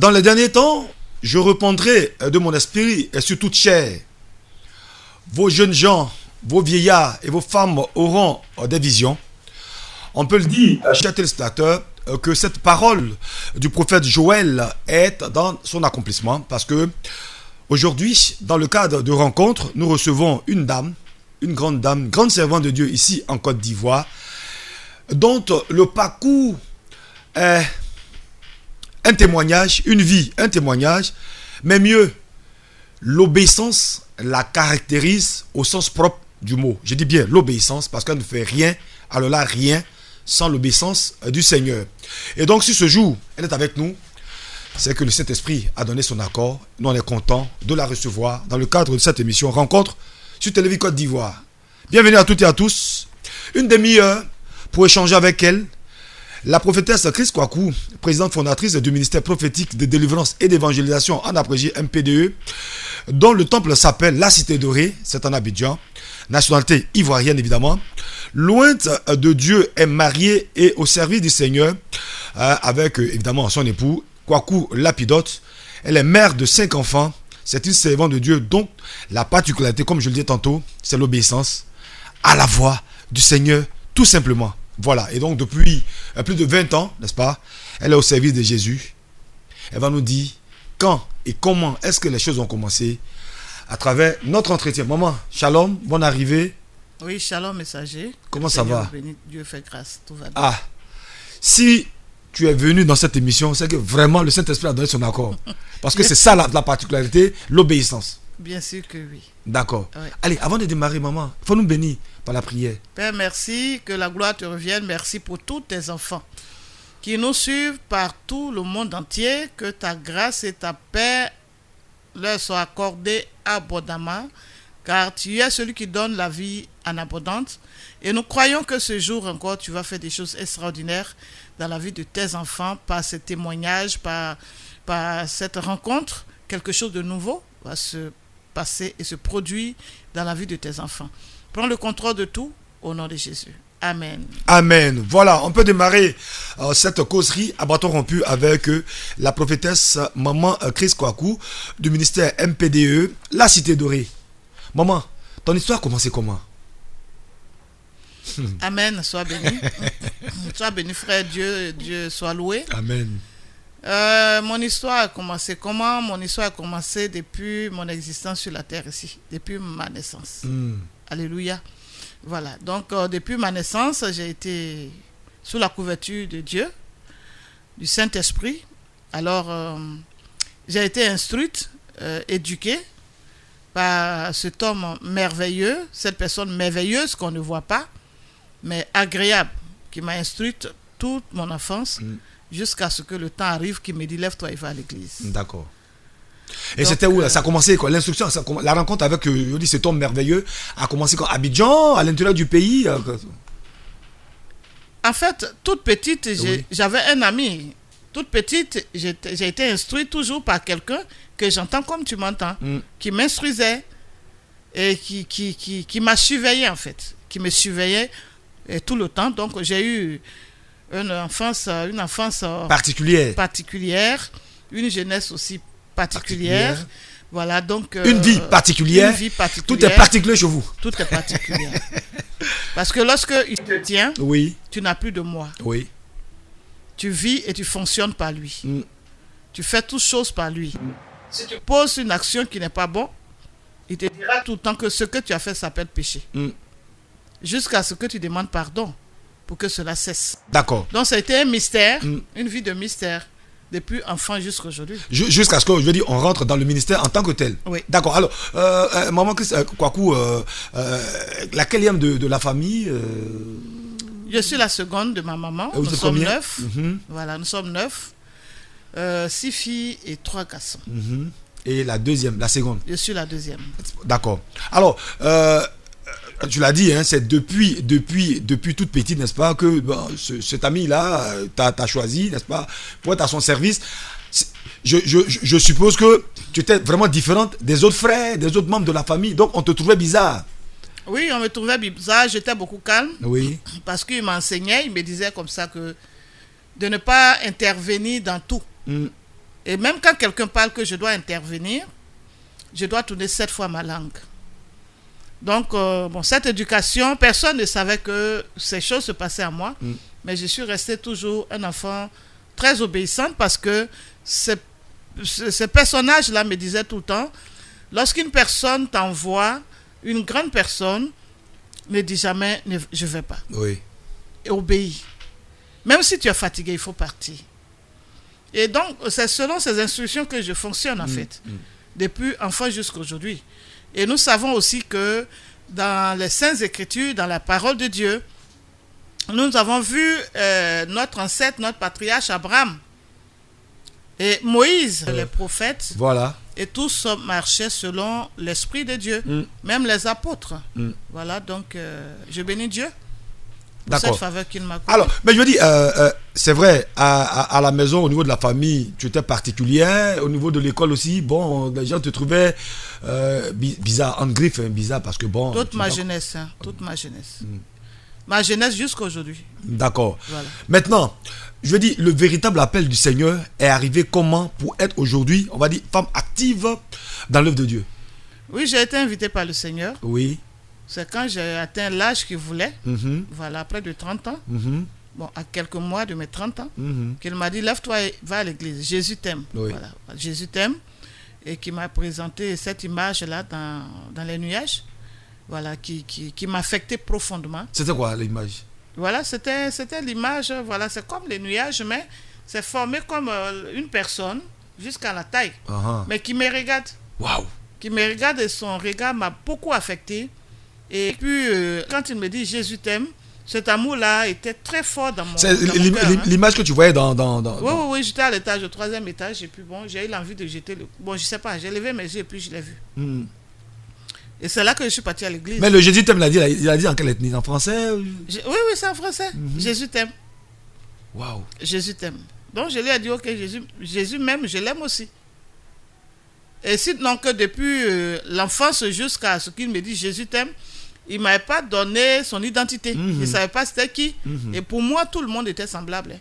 Dans les derniers temps, je répandrai de mon esprit sur toute chair. Vos jeunes gens, vos vieillards et vos femmes auront des visions. On peut le dire, chers téléspectateurs, que cette parole du prophète Joël est dans son accomplissement parce que aujourd'hui, dans le cadre de rencontres, nous recevons une grande servante de Dieu ici en Côte d'Ivoire, dont le parcours est un témoignage, une vie, un témoignage, mais mieux, l'obéissance la caractérise au sens propre du mot. Je dis bien l'obéissance parce qu'elle ne fait rien, alors là rien, sans l'obéissance du Seigneur. Et donc si ce jour, elle est avec nous, c'est que le Saint-Esprit a donné son accord. Nous on est contents de la recevoir dans le cadre de cette émission Rencontre sur Télévision Côte d'Ivoire. Bienvenue à toutes et à tous. Une demi-heure pour échanger avec elle. La prophétesse Chris Kwaku, présidente fondatrice du ministère prophétique de délivrance et d'évangélisation en abrégé MPDE, dont le temple s'appelle La Cité Dorée, c'est en Abidjan, nationalité ivoirienne évidemment. Loin de Dieu, est mariée et au service du Seigneur avec évidemment son époux Kwaku Lapidote. Elle est mère de 5 enfants. C'est une servante de Dieu. Donc la particularité, comme je le disais tantôt, c'est l'obéissance à la voix du Seigneur, tout simplement. Voilà, et donc depuis plus de 20 ans, n'est-ce pas, elle est au service de Jésus. Elle va nous dire quand et comment est-ce que les choses ont commencé à travers notre entretien. Maman, shalom, bonne arrivée. Oui, shalom messager. Comment ça va? Dieu fait grâce, tout va bien. Ah, si tu es venu dans cette émission, c'est que vraiment le Saint-Esprit a donné son accord. Parce que c'est ça la particularité, l'obéissance. Bien sûr que oui. D'accord. Oui. Allez, avant de démarrer, maman, il faut nous bénir par la prière. Père, merci, que la gloire te revienne. Merci pour tous tes enfants qui nous suivent par tout le monde entier. Que ta grâce et ta paix leur soient accordées abondamment, car tu es celui qui donne la vie en abondance. Et nous croyons que ce jour encore, tu vas faire des choses extraordinaires dans la vie de tes enfants, par ces témoignages, par cette rencontre. Quelque chose de nouveau va se passer et se produire dans la vie de tes enfants. Prends le contrôle de tout au nom de Jésus. Amen. Amen. Voilà, on peut démarrer cette causerie à bâton rompu avec la prophétesse maman Chris Kwaku du ministère MPDE, La Cité Dorée. Maman, ton histoire a commencé comment? Amen, sois béni. Sois béni, frère. Dieu soit loué. Amen. Mon histoire a commencé comment? Mon histoire a commencé depuis mon existence sur la terre ici, depuis ma naissance. Alléluia. Voilà, donc depuis ma naissance, j'ai été sous la couverture de Dieu, du Saint-Esprit. Alors, j'ai été instruite, éduquée par cet homme merveilleux, cette personne merveilleuse qu'on ne voit pas, mais agréable, qui m'a instruite toute mon enfance, jusqu'à ce que le temps arrive, qui me dit, lève-toi et va à l'église. D'accord. Et donc, c'était où là? Ça a commencé quoi? L'instruction, la rencontre avec cet homme merveilleux a commencé quand? À Abidjan, à l'intérieur du pays? En fait, toute petite, j'avais un ami. Toute petite, j'ai été instruite toujours par quelqu'un que j'entends comme tu m'entends, qui m'instruisait et qui m'a surveillé en fait, qui me surveillait tout le temps. Donc j'ai eu une enfance particulière, une jeunesse aussi particulière. Voilà, donc une vie particulière. Tout est particulier chez vous. Tout est particulier. Parce que lorsque il te tient, tu n'as plus de moi. Oui. Tu vis et tu fonctionnes par lui. Tu fais toutes choses par lui. Si tu poses une action qui n'est pas bonne, il te dira tout le temps que ce que tu as fait s'appelle péché. Jusqu'à ce que tu demandes pardon pour que cela cesse. D'accord. Donc ça a été un mystère, une vie de mystère, depuis enfant jusqu'à aujourd'hui. Jusqu'à ce que, je veux dire, on rentre dans le ministère en tant que tel. Oui. D'accord. Alors, maman Kwaku, laquelle de la famille Je suis la seconde de ma maman. Nous sommes 9. Voilà, nous sommes 9. 6 filles et 3 garçons. Et la deuxième, la seconde? Je suis la deuxième. D'accord. Alors, tu l'as dit, hein, c'est depuis toute petite, n'est-ce pas, que cet ami-là t'a choisi, n'est-ce pas, pour être à son service. Je suppose que tu étais vraiment différente des autres frères, des autres membres de la famille, donc on te trouvait bizarre. Oui, on me trouvait bizarre, j'étais beaucoup calme. Oui. Parce qu'il m'enseignait, il me disait comme ça que de ne pas intervenir dans tout. Et même quand quelqu'un parle que je dois intervenir, je dois tourner 7 fois ma langue. Donc, cette éducation, personne ne savait que ces choses se passaient à moi, mais je suis restée toujours un enfant très obéissante parce que ce personnage-là me disait tout le temps, lorsqu'une personne t'envoie, une grande personne, ne dis jamais je ne vais pas. Oui. Et obéis. Même si tu es fatigué, il faut partir. Et donc, c'est selon ces instructions que je fonctionne en fait, depuis enfant jusqu'à aujourd'hui. Et nous savons aussi que dans les Saintes Écritures, dans la parole de Dieu, nous avons vu notre ancêtre, notre patriarche Abraham et Moïse, les prophètes, voilà. Et tous marchaient selon l'Esprit de Dieu, même les apôtres. Voilà, donc je bénis Dieu pour cette faveur qu'il m'a accordée. Alors, mais je veux dire, c'est vrai, à la maison, au niveau de la famille, tu étais particulière, au niveau de l'école aussi, bon, les gens te trouvaient bizarre, en griffe, bizarre, parce que bon... Toute ma jeunesse. Ma jeunesse jusqu'à aujourd'hui. D'accord. Voilà. Maintenant, je veux dire, le véritable appel du Seigneur est arrivé comment pour être aujourd'hui, on va dire, femme active dans l'œuvre de Dieu? Oui, j'ai été invitée par le Seigneur. Oui. C'est quand j'ai atteint l'âge qu'il voulait, voilà, près de 30 ans, bon, à quelques mois de mes 30 ans, qu'il m'a dit, lève-toi et va à l'église, Jésus t'aime. Oui. Voilà, Jésus t'aime, et qui m'a présenté cette image-là dans les nuages, voilà, qui m'affectait profondément. C'était quoi l'image? Voilà, c'était l'image, voilà, c'est comme les nuages, mais c'est formé comme une personne jusqu'à la taille, mais qui me regarde. Waouh! Qui me regarde et son regard m'a beaucoup affecté. Et puis, quand il me dit Jésus t'aime, cet amour-là était très fort dans mon cœur. L'image que tu voyais dans... Oui, j'étais à l'étage, au 3e étage, et puis bon, j'ai eu l'envie de jeter le... Bon, je sais pas, j'ai levé mes yeux et puis je l'ai vu. Et c'est là que je suis parti à l'église. Mais le Jésus t'aime, il a dit en quelle ethnie? En français? Oui, c'est en français. Jésus t'aime. Waouh! Jésus t'aime. Donc je lui ai dit, ok, Jésus m'aime, je l'aime aussi. Et si donc depuis l'enfance jusqu'à ce qu'il me dit Jésus t'aime, il ne m'avait pas donné son identité. Il ne savait pas c'était qui. Et pour moi, tout le monde était semblable.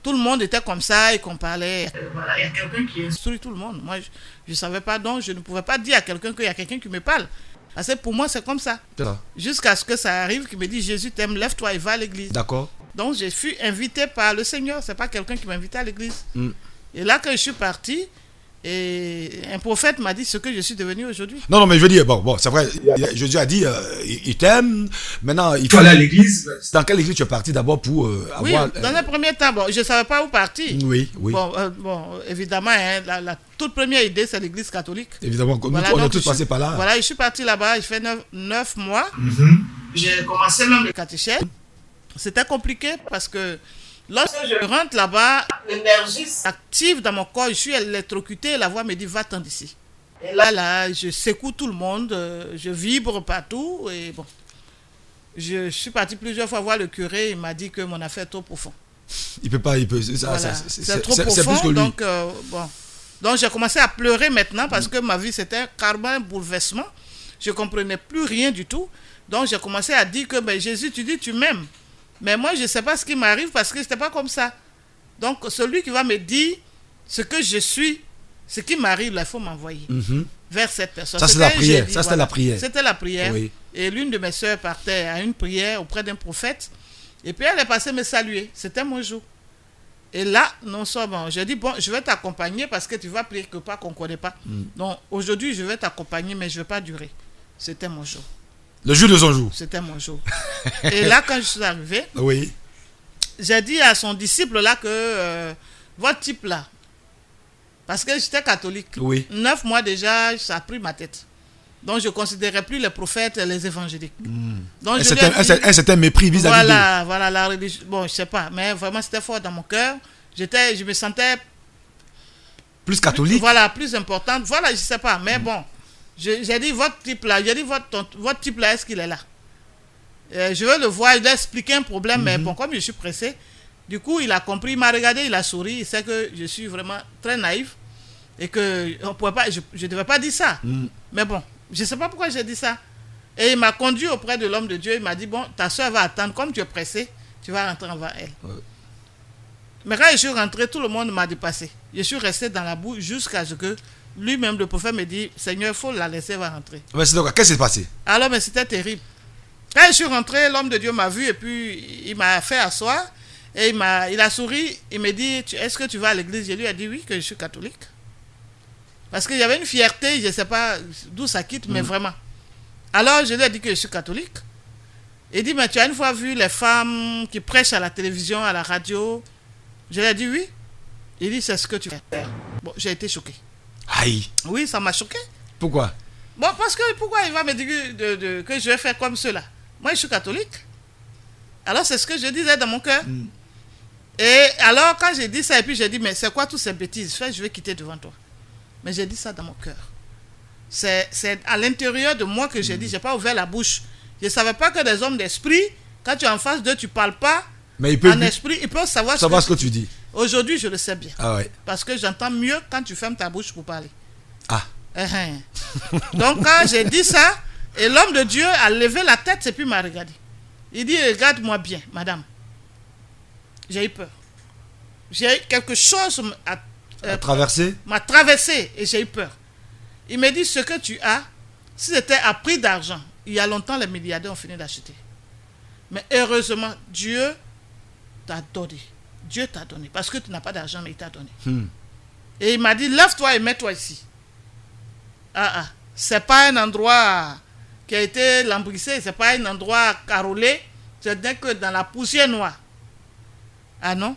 Tout le monde était comme ça et qu'on parlait. Voilà, il y a quelqu'un qui instruit tout le monde. Moi, je ne savais pas, donc je ne pouvais pas dire à quelqu'un qu'il y a quelqu'un qui me parle. Parce que pour moi, c'est comme ça. Jusqu'à ce que ça arrive, qu'il me dit Jésus t'aime, lève-toi et va à l'église. D'accord. Donc, je fus invité par le Seigneur. Ce n'est pas quelqu'un qui m'a invité à l'église. Et là que je suis parti, et un prophète m'a dit ce que je suis devenu aujourd'hui. Non, mais je veux dire, bon, c'est vrai, Jésus a dit, il t'aime, maintenant il faut aller à l'église. Dans quelle église tu es parti d'abord pour avoir... Oui, dans un premier temps, bon, je ne savais pas où partir. Oui. Bon, évidemment, hein, la toute première idée, c'est l'église catholique. Évidemment, voilà, on est tous passés par là. Voilà, je suis parti là-bas, j'ai fait 9 mois. J'ai commencé même le catéchèse. C'était compliqué parce que lorsque je rentre là-bas, l'énergie s'active dans mon corps, je suis électrocuté, la voix me dit va-t'en d'ici. Et là, je secoue tout le monde, je vibre partout et bon. Je suis parti plusieurs fois voir le curé, il m'a dit que mon affaire est trop profonde. Il peut pas, voilà, c'est trop profond, donc donc j'ai commencé à pleurer maintenant parce que ma vie c'était carrément un bouleversement. Je comprenais plus rien du tout, donc j'ai commencé à dire que Jésus, tu dis tu m'aimes. Mais moi, je ne sais pas ce qui m'arrive parce que ce n'était pas comme ça. Donc, celui qui va me dire ce que je suis, ce qui m'arrive, là, il faut m'envoyer vers cette personne. Ça, c'est la prière. C'était la prière. C'était la prière. Oui. Et l'une de mes soeurs partait à une prière auprès d'un prophète. Et puis, elle est passée me saluer. C'était mon jour. Et là, non seulement, j'ai dit, bon, je vais t'accompagner parce que tu vas prier quelque part qu'on ne connaît pas. Donc, aujourd'hui, je vais t'accompagner, mais je ne vais pas durer. C'était mon jour. Le jour de son jour. C'était mon jour. Et là, quand je suis arrivé, oui, j'ai dit à son disciple là que votre type là, parce que j'étais catholique, 9 mois déjà, ça a pris ma tête. Donc je ne considérais plus les prophètes et les évangéliques. Donc, un certain mépris vis-à-vis d'eux. Voilà, la religion. Bon, je ne sais pas, mais vraiment c'était fort dans mon cœur. Je me sentais plus catholique. Voilà, plus importante. Voilà, je ne sais pas, mais bon. J'ai dit votre type là, votre type là, est-ce qu'il est là? Je veux le voir, il a expliqué un problème, mais bon, comme je suis pressé, du coup, il a compris, il m'a regardé, il a souri, il sait que je suis vraiment très naïf et que on pouvait pas, je ne devais pas dire ça. Mais bon, je ne sais pas pourquoi j'ai dit ça. Et il m'a conduit auprès de l'homme de Dieu, il m'a dit, bon, ta soeur va attendre, comme tu es pressé, tu vas rentrer envers elle. Mais quand je suis rentré, tout le monde m'a dépassé. Je suis resté dans la boue jusqu'à ce que lui-même, le prophète, me dit, Seigneur, il faut la laisser, va rentrer. Mais c'est donc, qu'est-ce qui s'est passé? Alors, mais c'était terrible. Quand je suis rentré, l'homme de Dieu m'a vu et puis il m'a fait asseoir. Et il a souri. Il me dit, est-ce que tu vas à l'église? Je lui ai dit oui, que je suis catholique. Parce qu'il y avait une fierté, je ne sais pas d'où ça quitte, mais vraiment. Alors, je lui ai dit que je suis catholique. Il dit, mais tu as une fois vu les femmes qui prêchent à la télévision, à la radio? Je lui ai dit oui. Il dit, c'est ce que tu fais. Bon, j'ai été choqué. Aïe. Oui, ça m'a choqué. Pourquoi? Bon, parce que pourquoi il va me dire que je vais faire comme cela? Moi, je suis catholique. Alors, c'est ce que je disais dans mon cœur. Et alors, quand j'ai dit ça, et puis j'ai dit, mais c'est quoi toutes ces bêtises? Je vais quitter devant toi. Mais j'ai dit ça dans mon cœur. C'est à l'intérieur de moi que j'ai dit, je n'ai pas ouvert la bouche. Je ne savais pas que des hommes d'esprit, quand tu es en face d'eux, tu ne parles pas. Mais en esprit, ils peuvent savoir ce que tu dis. Aujourd'hui, je le sais bien. Ah ouais. Parce que j'entends mieux quand tu fermes ta bouche pour parler. Ah. Donc, quand j'ai dit ça, et l'homme de Dieu a levé la tête et puis m'a regardé. Il dit, regarde-moi bien, madame. J'ai eu peur. J'ai eu quelque chose m'a traversé et j'ai eu peur. Il me dit, ce que tu as, si c'était à prix d'argent, il y a longtemps, les milliardaires ont fini d'acheter. Mais heureusement, Dieu t'a donné. Dieu t'a donné. Parce que tu n'as pas d'argent, mais il t'a donné. Et il m'a dit, lève-toi et mets-toi ici. C'est pas un endroit qui a été lambrissé, c'est pas un endroit carolé, c'est que dans la poussière noire. Ah non?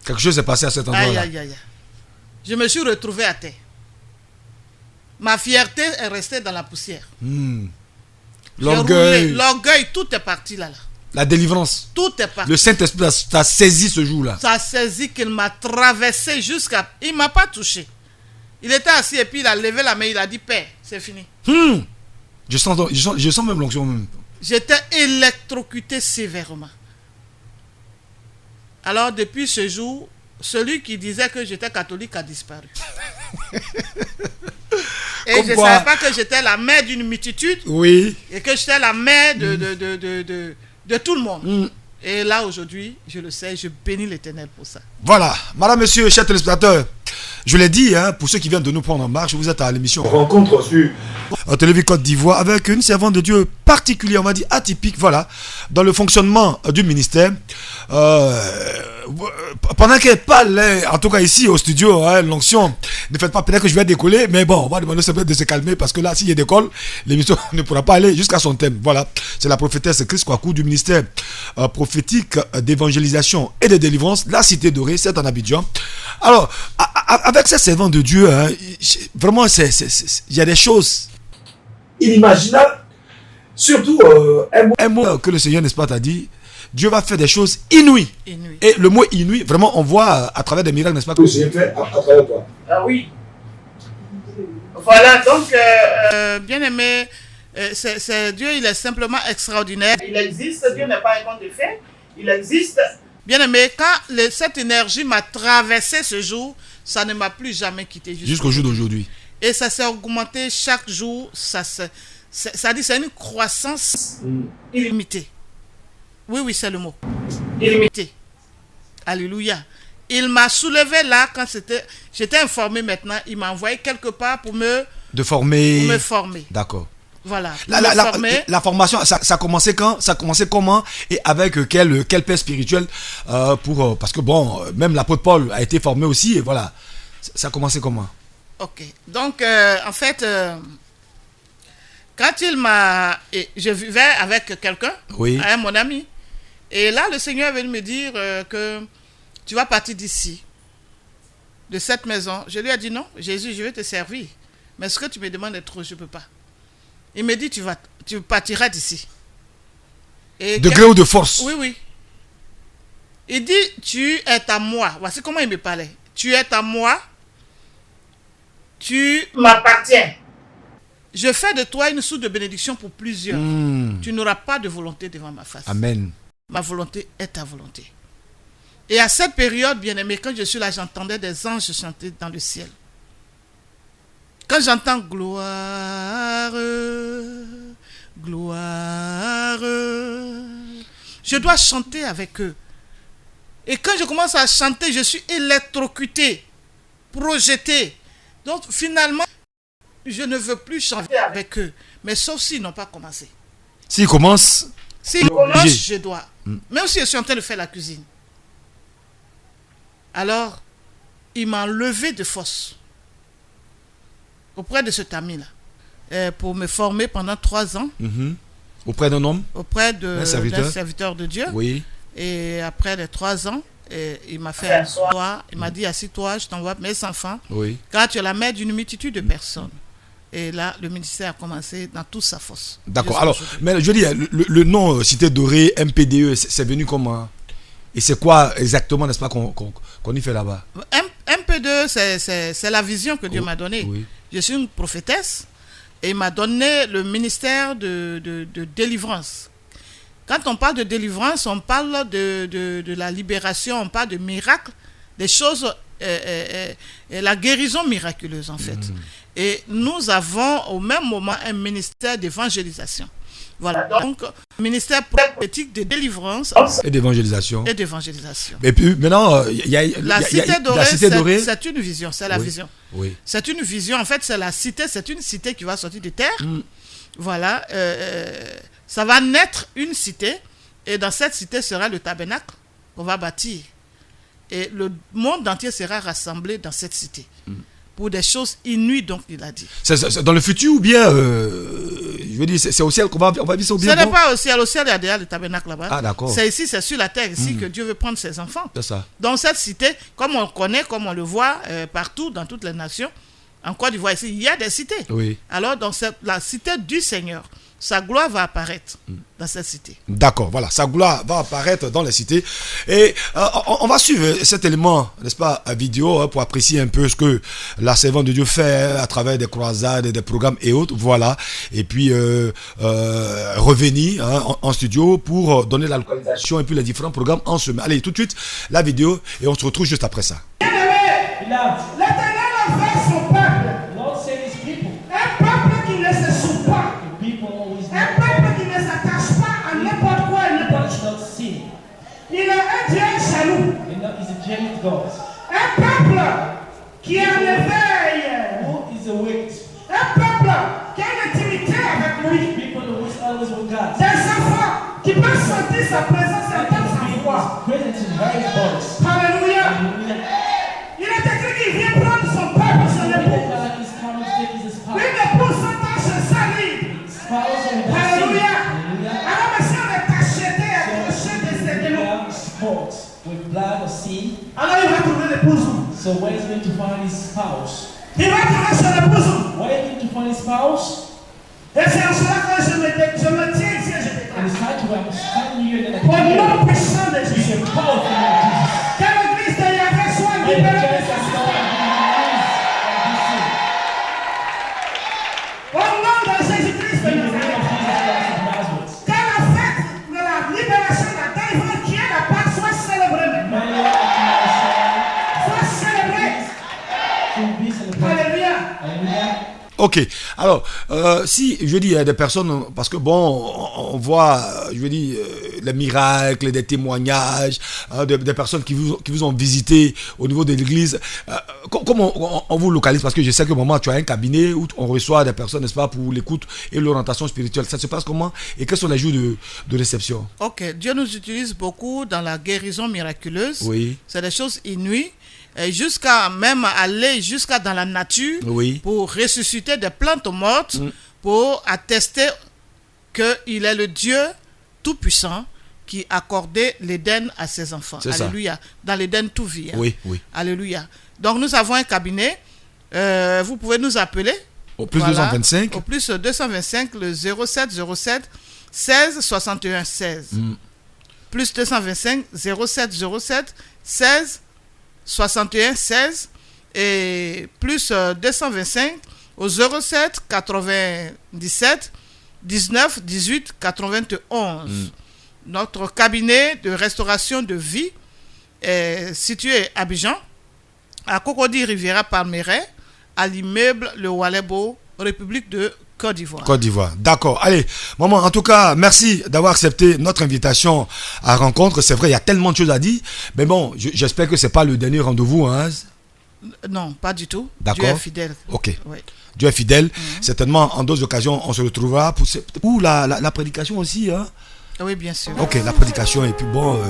Quelque chose s'est passé à cet endroit-là. Aïe. Je me suis retrouvé à terre. Ma fierté est restée dans la poussière. L'orgueil, tout est parti là. La délivrance. Tout est parti. Le Saint-Esprit t'a saisi ce jour-là. Ça a saisi qu'il m'a traversé jusqu'à... Il ne m'a pas touché. Il était assis et puis il a levé la main, il a dit, Père, c'est fini. Je sens même l'onction. J'étais électrocuté sévèrement. Alors, depuis ce jour, celui qui disait que j'étais catholique a disparu. Et je ne savais pas que j'étais la mère d'une multitude. Oui. Et que j'étais la mère de tout le monde. Et là, aujourd'hui, je le sais, je bénis l'Éternel pour ça. Voilà. Madame, monsieur, chers téléspectateurs, je l'ai dit, pour ceux qui viennent de nous prendre en marche, vous êtes à l'émission Rencontre sur Télévision Côte d'Ivoire avec une servante de Dieu particulière, on va dire atypique, voilà, dans le fonctionnement du ministère. Pendant qu'elle parle, en tout cas ici au studio, l'onction, ne faites pas peut-être que je vais décoller, mais bon, on va demander de se calmer parce que là, s'il y a décolle, l'émission ne pourra pas aller jusqu'à son thème. Voilà, c'est la prophétesse Chris Kwaku du ministère prophétique d'évangélisation et de délivrance, la Cité Dorée, c'est en Abidjan. Alors, avec ces servants de Dieu, vraiment, il y a des choses inimaginables. Surtout, un mot que le Seigneur, n'est-ce pas, t'a dit, Dieu va faire des choses inouïes. Et le mot inouï, vraiment, on voit à travers des miracles, n'est-ce pas, que le Seigneur fait à travers toi. Ah oui. Voilà, donc, bien aimé, Dieu, il est simplement extraordinaire. Il existe, Dieu n'est pas un conte de fées. Il existe. Bien aimé, quand cette énergie m'a traversé ce jour, ça ne m'a plus jamais quitté. Jusqu'au jour d'aujourd'hui. Et ça s'est augmenté chaque jour. C'est une croissance illimitée. Oui, c'est le mot. Illimité. Alléluia. Il m'a soulevé là quand j'étais informé maintenant. Il m'a envoyé quelque part pour me former. D'accord. Voilà. La formation, ça commençait quand? Ça commençait comment? Et avec quel père spirituel parce que bon, même l'apôtre Paul a été formé aussi. Et voilà. Ça a commencé comment? Ok. Donc, en fait, quand je vivais avec quelqu'un, mon ami. Et là, le Seigneur est venu me dire que tu vas partir d'ici, de cette maison. Je lui ai dit non, Jésus, je vais te servir. Mais ce que tu me demandes est trop, je ne peux pas. Il me dit, tu partiras d'ici. De gré ou de force? Oui. Il dit, tu es à moi. Voici comment il me parlait. Tu es à moi. Tu m'appartiens. Je fais de toi une source de bénédiction pour plusieurs. Tu n'auras pas de volonté devant ma face. Amen. Ma volonté est ta volonté. Et à cette période, bien aimé, quand je suis là, j'entendais des anges chanter dans le ciel. Quand j'entends gloire, gloire, je dois chanter avec eux. Et quand je commence à chanter, je suis électrocuté, projeté. Donc finalement, je ne veux plus chanter avec eux. Mais sauf s'ils n'ont pas commencé. S'ils commencent, S'ils commencent, je dois. Même si je suis en train de faire la cuisine. Alors, il m'a enlevé de force auprès de cet ami-là pour me former pendant 3 ans. Auprès d'un homme, auprès d'un serviteur de Dieu. Oui. Et après les 3 ans, il m'a fait asseoir. Il m'a dit, assis-toi, je t'envoie mes enfants. Oui. Car tu es la mère d'une multitude de personnes. Et là, le ministère a commencé dans toute sa force. D'accord. Alors, mais je dis, le nom Cité Dorée, MPDE, c'est venu comment? Et c'est quoi exactement, n'est-ce pas, qu'on y fait là-bas? MPDE, c'est la vision que Dieu m'a donnée. Oui. Je suis une prophétesse et il m'a donné le ministère de délivrance. Quand on parle de délivrance, on parle de la libération, on parle de miracles, des choses, la guérison miraculeuse en fait. Et nous avons au même moment un ministère d'évangélisation. Voilà, donc ministère prophétique de délivrance et d'évangélisation. Et puis maintenant, il y a la cité dorée, c'est une vision, c'est la vision. Oui. C'est une vision, en fait, c'est la cité, c'est une cité qui va sortir de terre. Voilà, ça va naître une cité, et dans cette cité sera le tabernacle qu'on va bâtir. Et le monde entier sera rassemblé dans cette cité. Pour des choses inouïes, donc il a dit. C'est dans le futur ou bien, je veux dire, c'est au ciel qu'on va vivre ça ou bien? Ce n'est pas au ciel il y a déjà le tabernacle là-bas. Ah d'accord. C'est ici, c'est sur la terre, ici que Dieu veut prendre ses enfants. C'est ça. Dans cette cité, comme on connaît, comme on le voit partout, dans toutes les nations, en Côte d'Ivoire ici, il y a des cités. Oui. Alors dans la cité du Seigneur, sa gloire va apparaître dans cette cité. D'accord, voilà, sa gloire va apparaître dans les cités. Et on va suivre cet élément, n'est-ce pas, vidéo, pour apprécier un peu ce que la servante de Dieu fait à travers des croisades, des programmes et autres. Voilà. Et puis revenir en studio pour donner la localisation et puis les différents programmes en semaine. Allez, tout de suite, la vidéo et on se retrouve juste après ça. L'Éternel a fait son peuple. Un peuple qui ne se soucie pas. Un peuple qui ne s'attache pas à n'importe quoi et n'importe qui. Il est un Dieu jaloux. Un peuple qui est en éveil. Un peuple qui a une intimité avec lui. Des enfants qui peuvent sentir sa présence et entendre sa voix. Alléluia. Il est écrit qu'il vient prendre son peuple, son épouse. Une épouse s'attache sa vie. Alléluia. Alors, mais si on est acheté et accroché de ses démons, alors il va trouver l'épouse. So where is going to find his spouse? Il va trouver son épouse. Where are you going to find his spouse? Et c'est en cela que je me tiens ici et je déclare. And it's time to understand you and Au nom puissant de you Jésus. can call for Jesus. Que l'église de Yahvé soit May the libérée de church sa of foi. God be released Au nom de Jésus-Christ de in the name Nazareth. of Jesus Christ of Nazareth. Que la fête de la libération de la délivrance qui est la Pâque soit célébrée maintenant. May your accusation Soit célébrée. be celebrated. Alléluia. Hallelujah. Ok, alors, si, je veux dire, il y a des personnes, parce que bon, on voit, je veux dire, les miracles, des témoignages, des personnes qui vous ont visité au niveau de l'église. Comment on vous localise? Parce que je sais que maman, tu as un cabinet où on reçoit des personnes, n'est-ce pas, pour l'écoute et l'orientation spirituelle. Ça se passe comment? Et quels sont les jours de réception? Ok, Dieu nous utilise beaucoup dans la guérison miraculeuse. Oui. C'est des choses inouïes. Jusqu'à même aller jusqu'à dans la nature, Oui. pour ressusciter des plantes mortes, pour attester qu'il est le Dieu tout-puissant qui accordait l'Éden à ses enfants. C'est Alléluia. ça. Dans l'Éden tout vit. Oui, oui. Alléluia. Donc nous avons un cabinet. Vous pouvez nous appeler. Au plus 225. Au plus 225, le 07 07 16 61 16. Plus 225 07 07 16 61 16 et plus 225 au 07 97 19 18 91. Notre cabinet de restauration de vie est situé à Abidjan, à Cocody Riviera Palmeraie, à l'immeuble Le Walebo, République de Côte d'Ivoire. Côte d'Ivoire. D'accord. Allez, maman, en tout cas, merci d'avoir accepté notre invitation à rencontre. C'est vrai, il y a tellement de choses à dire. Mais bon, j'espère que ce n'est pas le dernier rendez-vous. Hein. Non, pas du tout. D'accord. Dieu est fidèle. Ok. Oui. Dieu est fidèle. Certainement, en d'autres occasions, on se retrouvera pour la prédication aussi. Hein. Oui, bien sûr. Ok, la prédication et puis bon,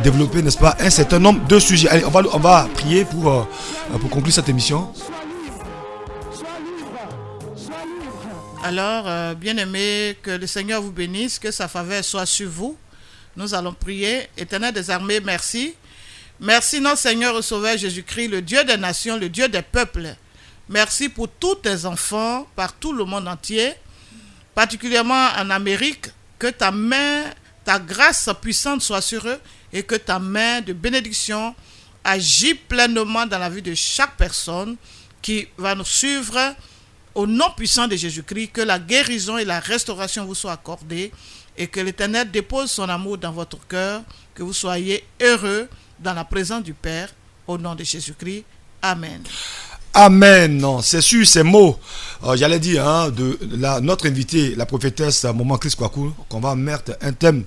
développer, n'est-ce pas, un certain nombre de sujets. Allez, on va prier pour conclure cette émission. Alors, bien-aimés, que le Seigneur vous bénisse, que sa faveur soit sur vous. Nous allons prier. Éternel des armées, merci. Merci notre Seigneur et Sauveur Jésus-Christ, le Dieu des nations, le Dieu des peuples. Merci pour tous tes enfants partout le monde entier, particulièrement en Amérique. Que ta main, ta grâce puissante soit sur eux et que ta main de bénédiction agit pleinement dans la vie de chaque personne qui va nous suivre au nom puissant de Jésus-Christ. Que la guérison et la restauration vous soient accordées et que l'Éternel dépose son amour dans votre cœur, que vous soyez heureux dans la présence du Père au nom de Jésus-Christ. Amen. Amen. Non, c'est sûr, ces mots, j'allais dire, hein, notre invitée, la prophétesse Maman Chris Kwaku, qu'on va mettre un thème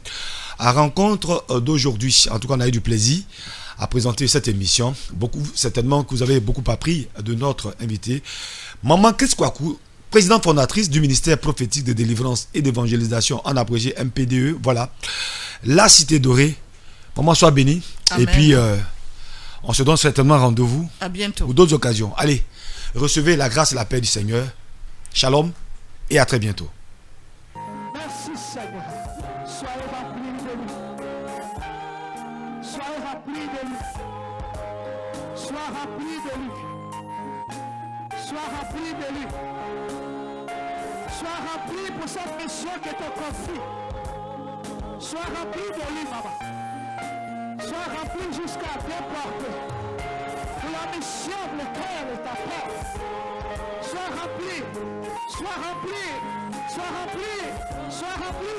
à rencontre d'aujourd'hui. En tout cas, on a eu du plaisir à présenter cette émission. Certainement que vous avez beaucoup appris de notre invitée. Maman Chris Kwaku, présidente fondatrice du ministère prophétique de délivrance et d'évangélisation, en abrégé MPDE. Voilà, la Cité Dorée. Maman, sois bénie. Amen. Et puis, on se donne certainement rendez-vous À bientôt. pour d'autres occasions. Allez, recevez la grâce et la paix du Seigneur. Shalom et à très bientôt. Merci Seigneur. Soyez remplis de lui. Soyez remplis de lui. Sois rempli de lui. Sois rempli de lui. Sois rempli pour cette mission que te confie. Sois rempli de lui, maman. Sois rempli jusqu'à déporter. Pour la mission pour laquelle il t'appelle. Sois rempli. Sois rempli. Sois rempli. Sois rempli.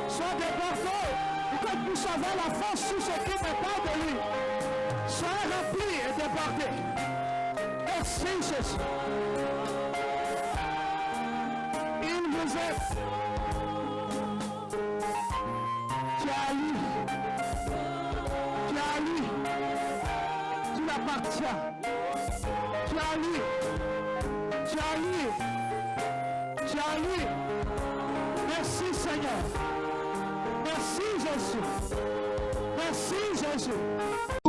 Sois débordé. Pour que tu puisses avoir la force sur ce qui n'est pas de lui. Sois rempli et débordé. Merci Jésus. Il vous aime. Tu as lui. Tu as lui. Tu l'appartiens. Tu as lui. Tu as lui. Tu as lui. Merci Seigneur. Merci Jésus. Merci Jésus.